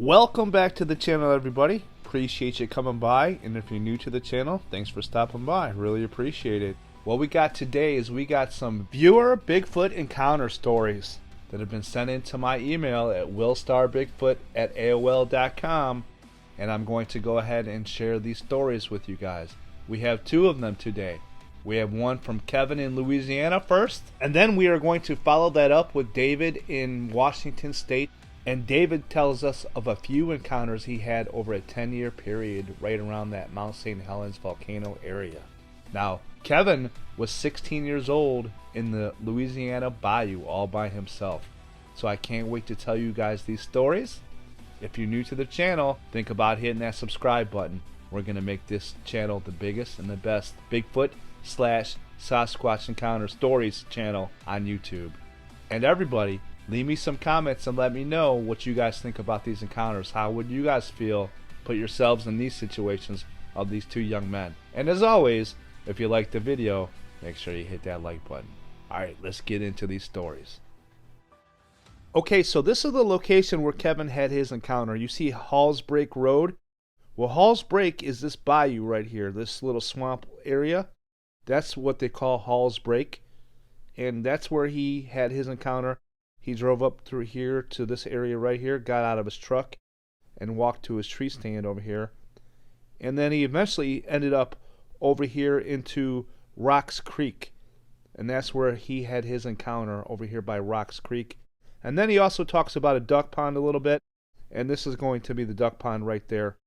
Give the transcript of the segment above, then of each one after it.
Welcome back to the channel, everybody. Appreciate you coming by, and if you're new to the channel, thanks for stopping by. Really appreciate it. What we got today is we got some viewer Bigfoot encounter stories that have been sent into my email at WILLSTARBigfoot@AOL.com, and I'm going to go ahead and share these stories with you guys. We have two of them today. We have one from Kevin in Louisiana first, and then we are going to follow that up with David in Washington State. And David tells us of a few encounters he had over a 10-year period right around that Mount St. Helens volcano area. Now, Kevin was 16 years old in the Louisiana bayou all by himself. So I can't wait to tell you guys these stories. If you're new to the channel, think about hitting that subscribe button. We're going to make this channel the biggest and the best Bigfoot/Sasquatch Encounter Stories channel on YouTube. And everybody, leave me some comments and let me know what you guys think about these encounters. How would you guys feel? Put yourselves in these situations of these two young men. And as always, if you liked the video, make sure you hit that like button. Alright, let's get into these stories. Okay, so this is the location where Kevin had his encounter. You see Halls Break Road? Well, Halls Break is this bayou right here, this little swamp area. That's what they call Halls Break. And that's where he had his encounter. He drove up through here to this area right here, got out of his truck, and walked to his tree stand over here. And then he eventually ended up over here into Rocks Creek. And that's where he had his encounter, over here by Rocks Creek. And then he also talks about a duck pond a little bit. And this is going to be the duck pond right there.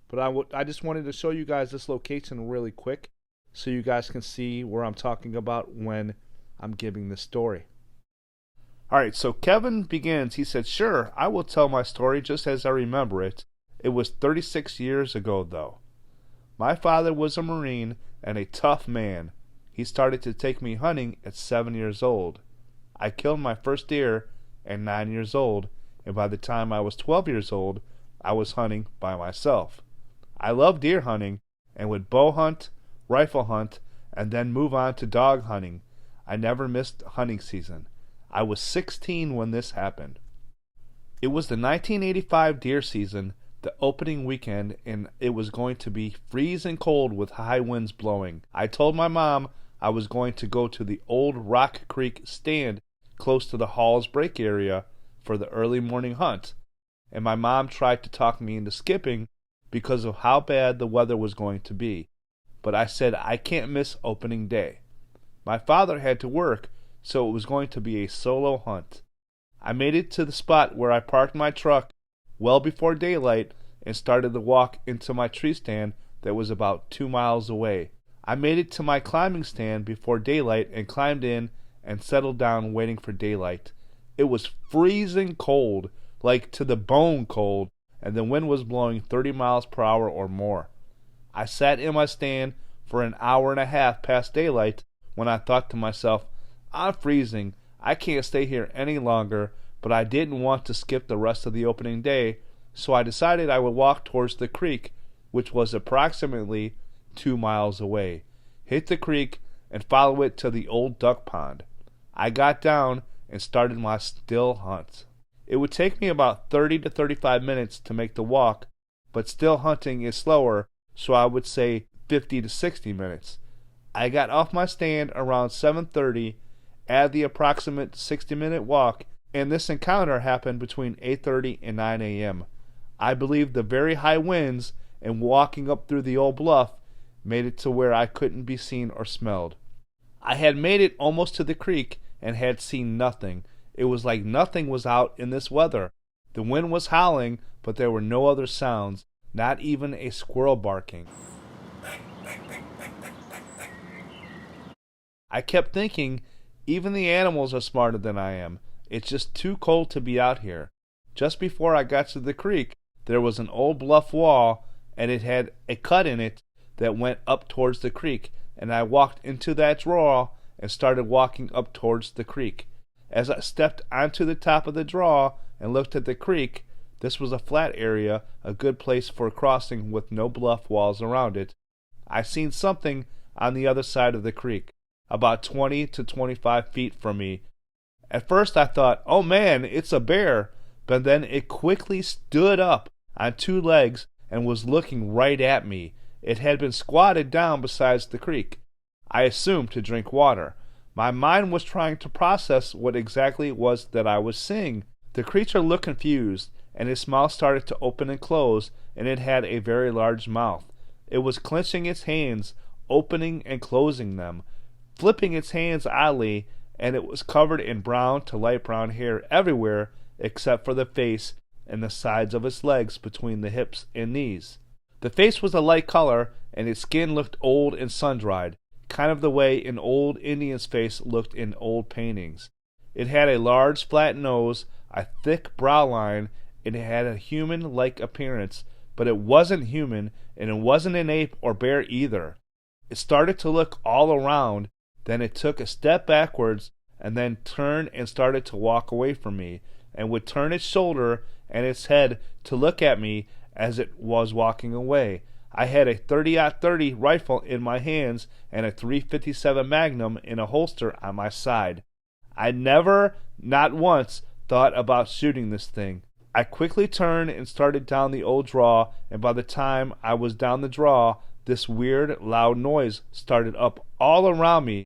But I just wanted to show you guys this location really quick, so you guys can see where I'm talking about when I'm giving this story. Alright, so Kevin begins. He said, "Sure, I will tell my story just as I remember it. It was 36 years ago, though. My father was a Marine and a tough man. He started to take me hunting at 7 years old. I killed my first deer at 9 years old, and by the time I was 12 years old, I was hunting by myself. I loved deer hunting and would bow hunt, rifle hunt, and then move on to dog hunting. I never missed hunting season. I was 16 when this happened. It was the 1985 deer season, the opening weekend, and it was going to be freezing cold with high winds blowing. I told my mom I was going to go to the old Rock Creek stand close to the Halls Break area for the early morning hunt, and my mom tried to talk me into skipping because of how bad the weather was going to be. But I said I can't miss opening day. My father had to work, so it was going to be a solo hunt. I made it to the spot where I parked my truck well before daylight and started to walk into my tree stand that was about 2 miles away. I made it to my climbing stand before daylight and climbed in and settled down waiting for daylight. It was freezing cold, like to the bone cold, and the wind was blowing 30 miles per hour or more. I sat in my stand for an hour and a half past daylight when I thought to myself, I'm freezing. I can't stay here any longer, but I didn't want to skip the rest of the opening day, so I decided I would walk towards the creek, which was approximately 2 miles away, hit the creek, and follow it to the old duck pond. I got down and started my still hunt. It would take me about 30 to 35 minutes to make the walk, but still hunting is slower, so I would say 50 to 60 minutes. I got off my stand around 7:30, add the approximate 60-minute walk, and this encounter happened between 8:30 and 9 a.m. I believe the very high winds and walking up through the old bluff made it to where I couldn't be seen or smelled. I had made it almost to the creek and had seen nothing. It was like nothing was out in this weather. The wind was howling, but there were no other sounds, not even a squirrel barking. I kept thinking, even the animals are smarter than I am. It's just too cold to be out here. Just before I got to the creek, there was an old bluff wall, and it had a cut in it that went up towards the creek, and I walked into that draw and started walking up towards the creek. As I stepped onto the top of the draw and looked at the creek, this was a flat area, a good place for crossing with no bluff walls around it. I seen something on the other side of the creek, about 20 to 25 feet from me. At first I thought, oh man, it's a bear, but then it quickly stood up on two legs and was looking right at me. It had been squatted down beside the creek, I assumed to drink water. My mind was trying to process what exactly it was that I was seeing. The creature looked confused, and its mouth started to open and close, and it had a very large mouth. It was clenching its hands, opening and closing them, flipping its hands oddly, and it was covered in brown to light brown hair everywhere except for the face and the sides of its legs between the hips and knees. The face was a light color, and its skin looked old and sun-dried, kind of the way an old Indian's face looked in old paintings. It had a large flat nose, a thick brow line, and it had a human-like appearance, but it wasn't human, and it wasn't an ape or bear either. It started to look all around, then it took a step backwards, and then turned and started to walk away from me, and would turn its shoulder and its head to look at me as it was walking away. I had a .30-30 rifle in my hands and a .357 Magnum in a holster on my side. I never, not once, thought about shooting this thing. I quickly turned and started down the old draw, and by the time I was down the draw, this weird, loud noise started up all around me.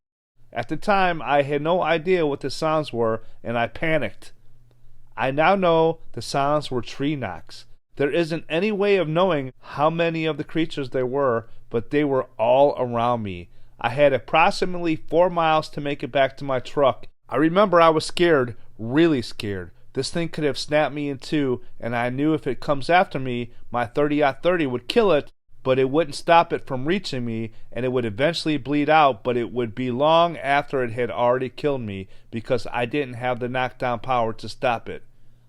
At the time, I had no idea what the sounds were, and I panicked. I now know the sounds were tree knocks. There isn't any way of knowing how many of the creatures there were, but they were all around me. I had approximately 4 miles to make it back to my truck. I remember I was scared, really scared. This thing could have snapped me in two, and I knew if it comes after me, my .30-30 would kill it, but it wouldn't stop it from reaching me, and it would eventually bleed out, but it would be long after it had already killed me, because I didn't have the knockdown power to stop it.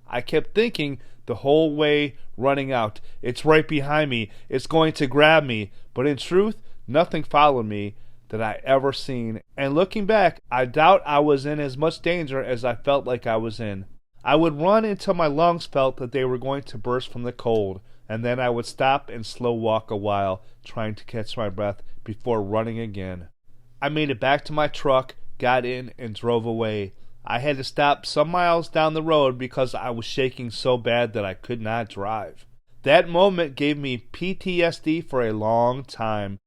I kept thinking the whole way running out, it's right behind me, it's going to grab me, but in truth, nothing followed me that I ever seen, and looking back, I doubt I was in as much danger as I felt like I was in. I would run until my lungs felt that they were going to burst from the cold, and then I would stop and slow walk a while, trying to catch my breath before running again. I made it back to my truck, got in, and drove away. I had to stop some miles down the road because I was shaking so bad that I could not drive. That moment gave me PTSD for a long time.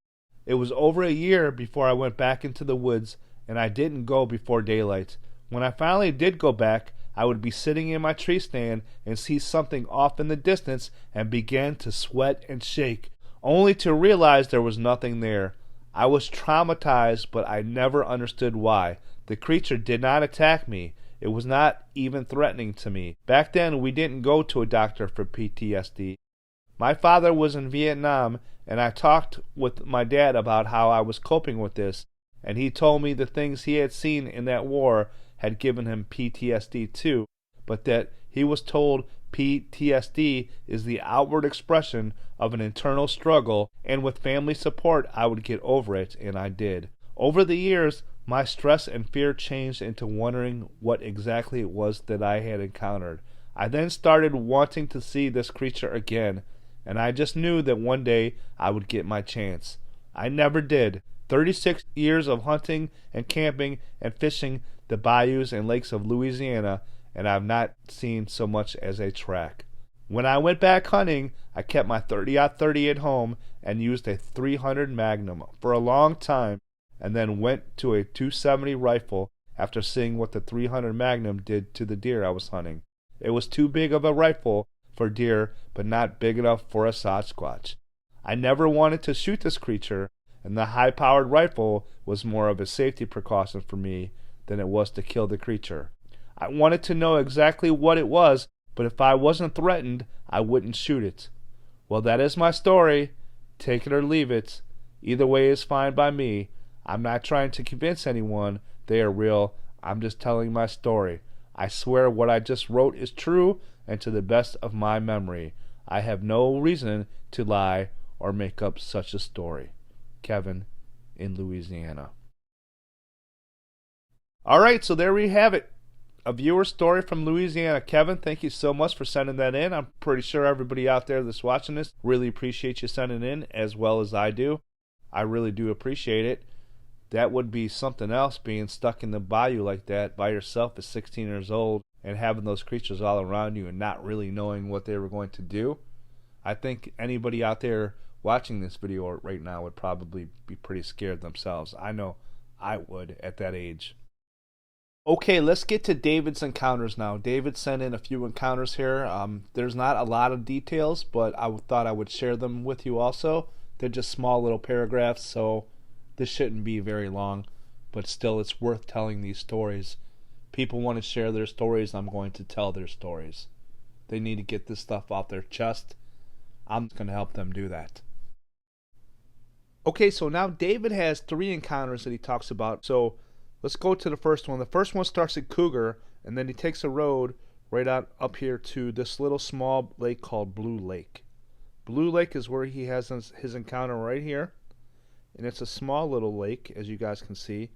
It was over a year before I went back into the woods, and I didn't go before daylight. When I finally did go back, I would be sitting in my tree stand and see something off in the distance and begin to sweat and shake, only to realize there was nothing there. I was traumatized, but I never understood why. The creature did not attack me. It was not even threatening to me. Back then, we didn't go to a doctor for PTSD. My father was in Vietnam, and I talked with my dad about how I was coping with this, and he told me the things he had seen in that war had given him PTSD too, but that he was told PTSD is the outward expression of an internal struggle, and with family support I would get over it, and I did. Over the years, my stress and fear changed into wondering what exactly it was that I had encountered. I then started wanting to see this creature again, and I just knew that one day I would get my chance. I never did. 36 years of hunting and camping and fishing the bayous and lakes of Louisiana, and I've not seen so much as a track. When I went back hunting, I kept my .30-30 at home and used a .300 Magnum for a long time, and then went to a .270 rifle after seeing what the .300 Magnum did to the deer I was hunting. It was too big of a rifle for deer, but not big enough for a Sasquatch. I never wanted to shoot this creature, and the high-powered rifle was more of a safety precaution for me than it was to kill the creature. I wanted to know exactly what it was, but if I wasn't threatened, I wouldn't shoot it. Well, that is my story. Take it or leave it. Either way is fine by me. I'm not trying to convince anyone they are real. I'm just telling my story. I swear what I just wrote is true and to the best of my memory. I have no reason to lie or make up such a story. Kevin in Louisiana. Alright, so there we have it. A viewer story from Louisiana. Kevin, thank you so much for sending that in. I'm pretty sure everybody out there that's watching this really appreciates you sending in as well as I do. I really do appreciate it. That would be something else, being stuck in the bayou like that by yourself at 16 years old and having those creatures all around you and not really knowing what they were going to do, I think anybody out there watching this video right now would probably be pretty scared themselves. I know I would at that age. Okay, let's get to David's encounters now. David sent in a few encounters here. There's not a lot of details, but I thought I would share them with you also. They're just small little paragraphs, so this shouldn't be very long, but still it's worth telling these stories. People want to share their stories, I'm going to tell their stories. They need to get this stuff off their chest. I'm going to help them do that. Okay, so now David has 3 encounters that he talks about. So let's go to the first one. The first one starts at Cougar, and then he takes a road right out up here to this little small lake called Blue Lake. Blue Lake is where he has his encounter right here. And it's a small little lake, as you guys can see.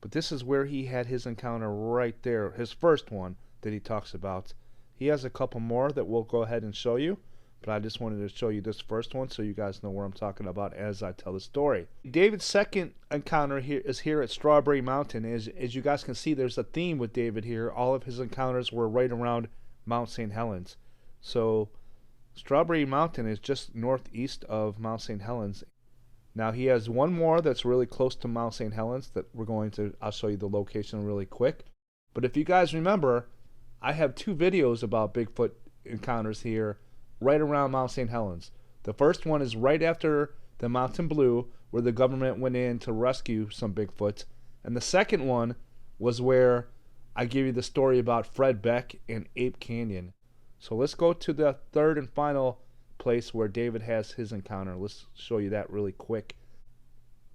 But this is where he had his encounter right there, his first one that he talks about. He has a couple more that we'll go ahead and show you, but I just wanted to show you this first one so you guys know where I'm talking about as I tell the story. David's second encounter here is here at Strawberry Mountain. As you guys can see, there's a theme with David here. All of his encounters were right around Mount St. Helens. So Strawberry Mountain is just northeast of Mount St. Helens. Now he has one more that's really close to Mount St. Helens that I'll show you the location really quick. But if you guys remember, I have 2 videos about Bigfoot encounters here right around Mount St. Helens. The first one is right after the Mountain Blue, where the government went in to rescue some Bigfoot. And the second one was where I give you the story about Fred Beck and Ape Canyon. So let's go to the third and final place where David has his encounter. Let's show you that really quick.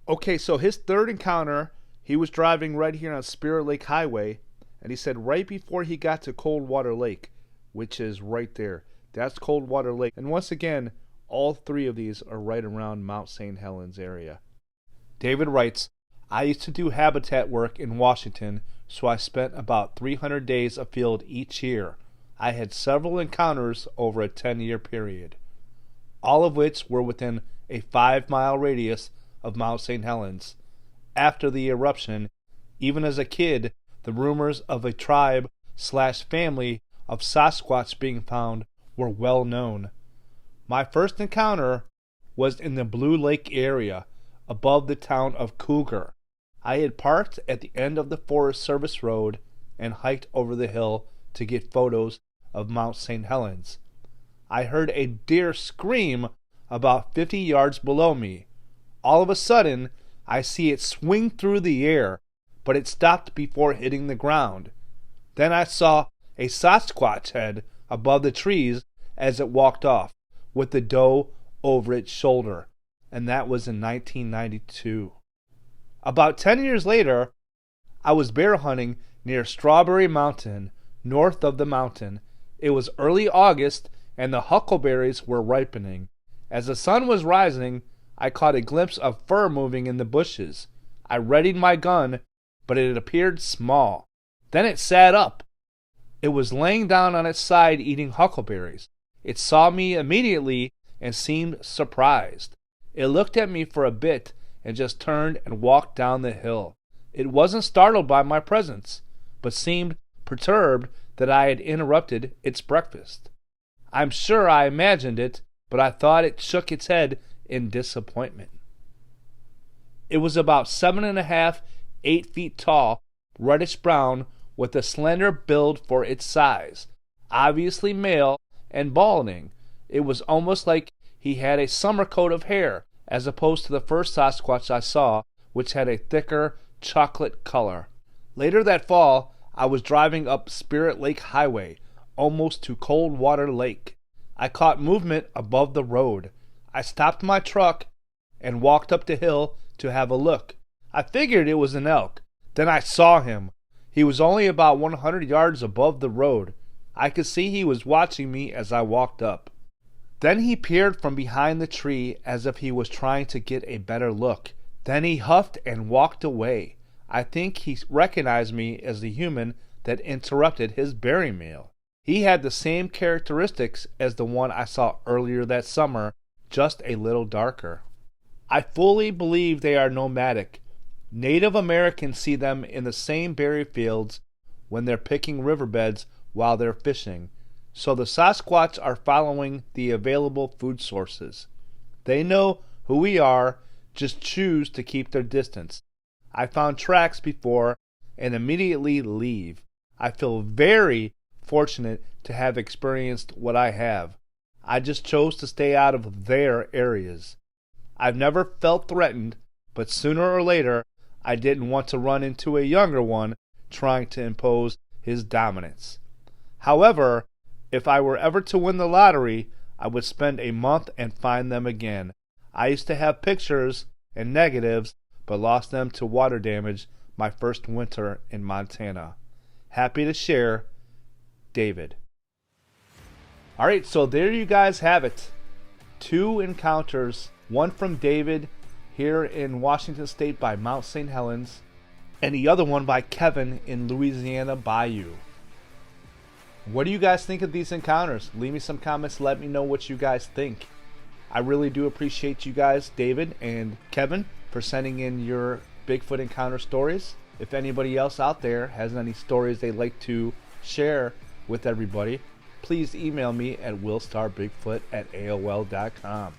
Okay, so his third encounter, he was driving right here on Spirit Lake Highway, and he said right before he got to Coldwater Lake, which is right there. That's Coldwater Lake. And once again, all 3 of these are right around Mount St. Helens area. David writes, I used to do habitat work in Washington, so I spent about 300 days afield each year. I had several encounters over a 10-year period, all of which were within a 5-mile radius of Mount St. Helens. After the eruption, even as a kid, the rumors of a tribe/family of Sasquatch being found were well known. My first encounter was in the Blue Lake area, above the town of Cougar. I had parked at the end of the Forest Service Road and hiked over the hill to get photos of Mount St. Helens. I heard a deer scream about 50 yards below me. All of a sudden, I see it swing through the air, but it stopped before hitting the ground. Then I saw a Sasquatch head above the trees as it walked off, with the doe over its shoulder, and that was in 1992. About 10 years later, I was bear hunting near Strawberry Mountain, north of the mountain. It was early August, and the huckleberries were ripening. As the sun was rising, I caught a glimpse of fur moving in the bushes. I readied my gun, but it appeared small. Then it sat up. It was laying down on its side eating huckleberries. It saw me immediately and seemed surprised. It looked at me for a bit and just turned and walked down the hill. It wasn't startled by my presence, but seemed perturbed that I had interrupted its breakfast. I'm sure I imagined it, but I thought it shook its head in disappointment. It was about 7.5, 8 feet tall, reddish brown, with a slender build for its size, obviously male and balding. It was almost like he had a summer coat of hair, as opposed to the first Sasquatch I saw, which had a thicker chocolate color. Later that fall, I was driving up Spirit Lake Highway, almost to Coldwater Lake. I caught movement above the road. I stopped my truck and walked up the hill to have a look. I figured it was an elk. Then I saw him. He was only about 100 yards above the road. I could see he was watching me as I walked up. Then he peered from behind the tree as if he was trying to get a better look. Then he huffed and walked away. I think he recognized me as the human that interrupted his bearing meal. He had the same characteristics as the one I saw earlier that summer, just a little darker. I fully believe they are nomadic. Native Americans see them in the same berry fields when they're picking riverbeds while they're fishing. So the Sasquatch are following the available food sources. They know who we are, just choose to keep their distance. I found tracks before and immediately leave. I feel very fortunate to have experienced what I have. I just chose to stay out of their areas. I've never felt threatened, but sooner or later, I didn't want to run into a younger one trying to impose his dominance. However, if I were ever to win the lottery, I would spend a month and find them again. I used to have pictures and negatives, but lost them to water damage my first winter in Montana. Happy to share, David. Alright, so there you guys have it. 2 encounters, one from David here in Washington State by Mount St. Helens, and the other one by Kevin in Louisiana Bayou. What do you guys think of these encounters? Leave me some comments, let me know what you guys think. I really do appreciate you guys, David and Kevin, for sending in your Bigfoot encounter stories. If anybody else out there has any stories they'd like to share with everybody, please email me at willstarbigfoot@aol.com.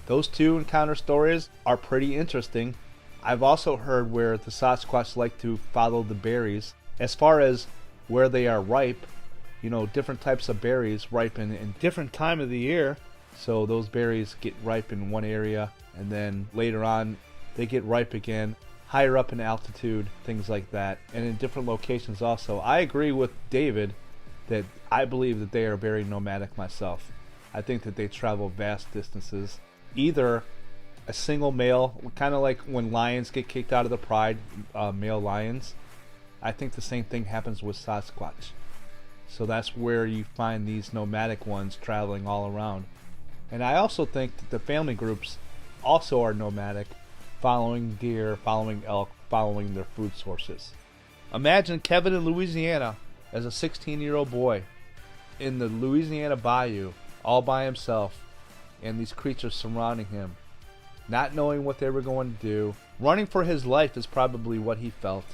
Those 2 encounter stories are pretty interesting. I've also heard where the Sasquatch like to follow the berries. As far as where they are ripe, you know, different types of berries ripen in different time of the year. So those berries get ripe in one area, and then later on they get ripe again higher up in altitude, things like that, and in different locations also. I agree with David that I believe that they are very nomadic myself. I think that they travel vast distances. Either a single male, kind of like when lions get kicked out of the pride, male lions. I think the same thing happens with Sasquatch. So that's where you find these nomadic ones traveling all around. And I also think that the family groups also are nomadic, following deer, following elk, following their food sources. Imagine Kevin in Louisiana as a 16-year-old boy in the Louisiana Bayou all by himself, and these creatures surrounding him, not knowing what they were going to do. Running for his life is probably what he felt,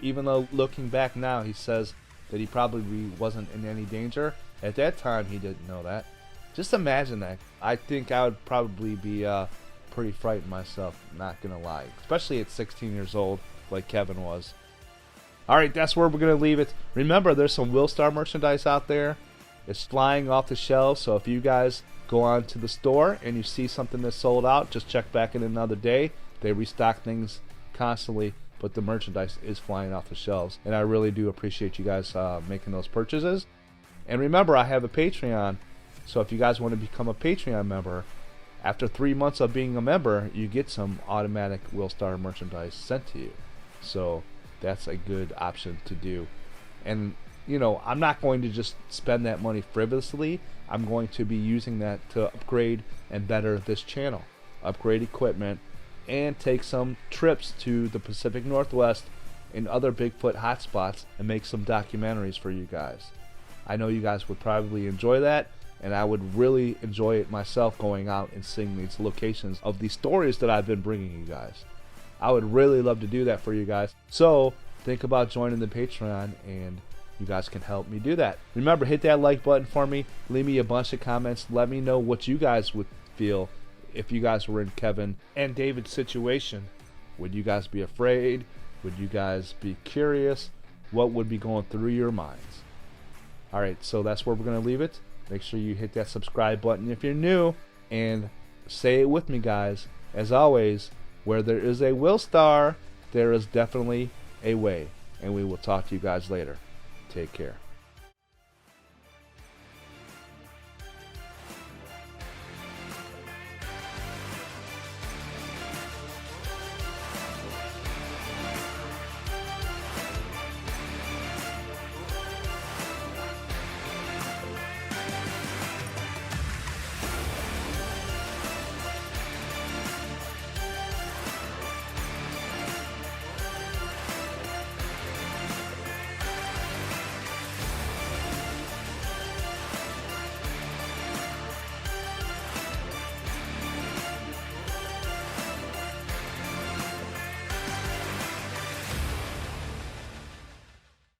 even though looking back now he says that he probably wasn't in any danger. At that time he didn't know that. Just imagine that. I think I would probably be pretty frightened myself, not gonna lie, especially at 16 years old like Kevin was. Alright, that's where we're gonna leave it. Remember, there's some WILLSTAR merchandise out there. It's flying off the shelves, so if you guys go on to the store and you see something that's sold out, just check back in another day. They restock things constantly, but the merchandise is flying off the shelves, and I really do appreciate you guys making those purchases. And remember, I have a Patreon, so if you guys want to become a Patreon member, after 3 months of being a member, you get some automatic WILLSTAR merchandise sent to you. So that's a good option to do. And you know, I'm not going to just spend that money frivolously. I'm going to be using that to upgrade and better this channel, upgrade equipment, and take some trips to the Pacific Northwest and other Bigfoot hotspots and make some documentaries for you guys. I know you guys would probably enjoy that, and I would really enjoy it myself, going out and seeing these locations of these stories that I've been bringing you guys. I would really love to do that for you guys. So think about joining the Patreon, and you guys can help me do that. Remember, hit that like button for me. Leave me a bunch of comments. Let me know what you guys would feel if you guys were in Kevin and David's situation. Would you guys be afraid? Would you guys be curious? What would be going through your minds? Alright, so that's where we're going to leave it. Make sure you hit that subscribe button if you're new. And say it with me, guys. As always, where there is a WILLSTAR, there is definitely a way. And we will talk to you guys later. Take care.